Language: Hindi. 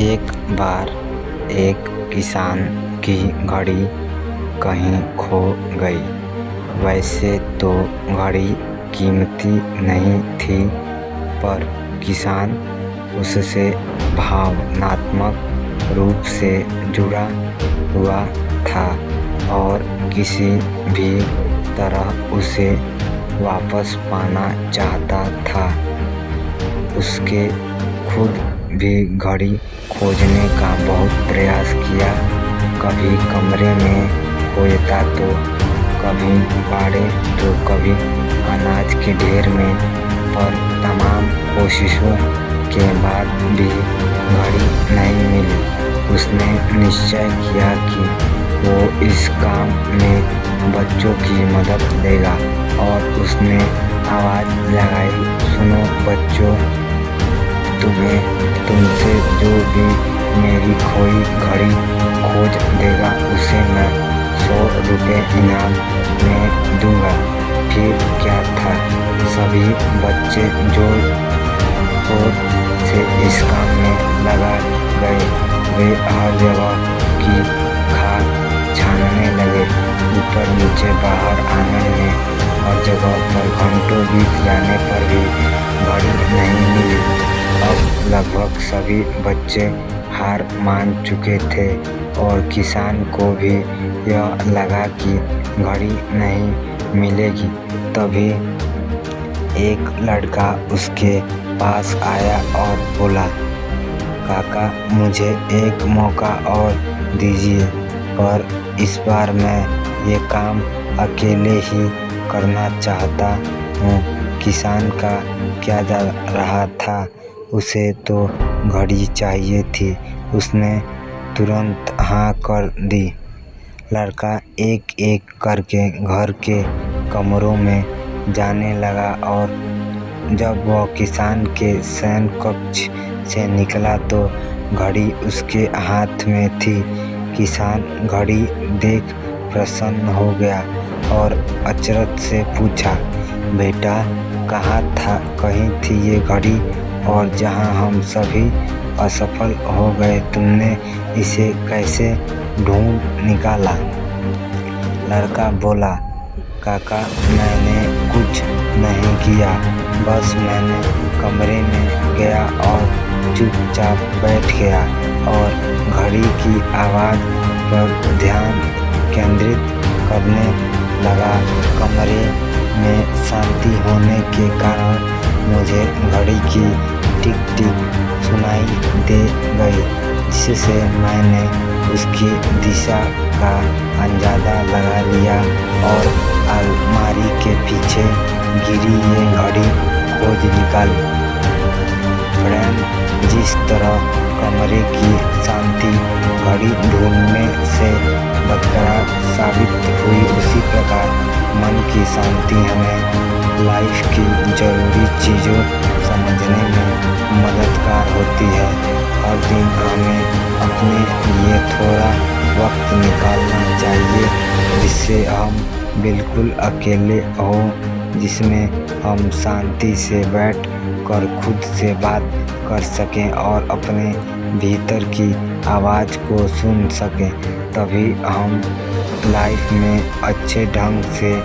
एक बार एक किसान की घड़ी कहीं खो गई। वैसे तो घड़ी कीमती नहीं थी, पर किसान उससे भावनात्मक रूप से जुड़ा हुआ था और किसी भी तरह उसे वापस पाना चाहता था। उसके खुद भी घड़ी खोजने का बहुत प्रयास किया। कभी कमरे में खोजता तो कभी बाड़े तो कभी अनाज के ढेर में, पर तमाम कोशिशों के बाद भी घड़ी नहीं मिली। उसने निश्चय किया कि वो इस काम में बच्चों की मदद लेगा और उसने आवाज़ लगाई, सुनो बच्चों, तुमसे जो भी मेरी खोई घड़ी खोज देगा उसे मैं 100 रुपये इनाम में दूंगा। फिर क्या था, सभी बच्चे जोर शोर से इस काम में लगा गए। वे हर जगह की खाद छानने लगे, ऊपर नीचे बाहर आंगन में, हर जगह पर। घंटों बीत जाने पर भी घड़ी नहीं मिली। अब लगभग सभी बच्चे हार मान चुके थे और किसान को भी यह लगा कि घड़ी नहीं मिलेगी। तभी एक लड़का उसके पास आया और बोला, काका, मुझे एक मौका और दीजिए, पर इस बार मैं ये काम अकेले ही करना चाहता हूँ। किसान का क्या जा रहा था, उसे तो घड़ी चाहिए थी। उसने तुरंत हाँ कर दी। लड़का एक एक करके घर के कमरों में जाने लगा और जब वह किसान के शयन कक्ष से निकला तो घड़ी उसके हाथ में थी। किसान घड़ी देख प्रसन्न हो गया और अचरज से पूछा, बेटा, कहीं थी ये घड़ी, और जहां हम सभी असफल हो गए तुमने इसे कैसे ढूंढ निकाला? लड़का बोला, काका, मैंने कुछ नहीं किया, बस मैंने कमरे में गया और चुपचाप बैठ गया और घड़ी की आवाज़ पर ध्यान केंद्रित करने लगा। कमरे में शांति होने के कारण मुझे घड़ी की टिक टिक सुनाई दे गई, जिससे मैंने उसकी दिशा का अंदाजा लगा लिया और अलमारी के पीछे गिरी ये घड़ी खोज निकाली। फ्रेंड, जिस तरह कमरे की शांति घड़ी ढूंढने से बरकरार साबित हुई, उसी प्रकार मन की शांति हमें लाइफ की जरूरी चीज़ों समझने में मददगार होती है। हर दिन हमें अपने लिए थोड़ा वक्त निकालना चाहिए, जिससे हम बिल्कुल अकेले हों, जिसमें हम शांति से बैठ कर खुद से बात कर सकें और अपने भीतर की आवाज़ को सुन सकें। तभी हम लाइफ में अच्छे ढंग से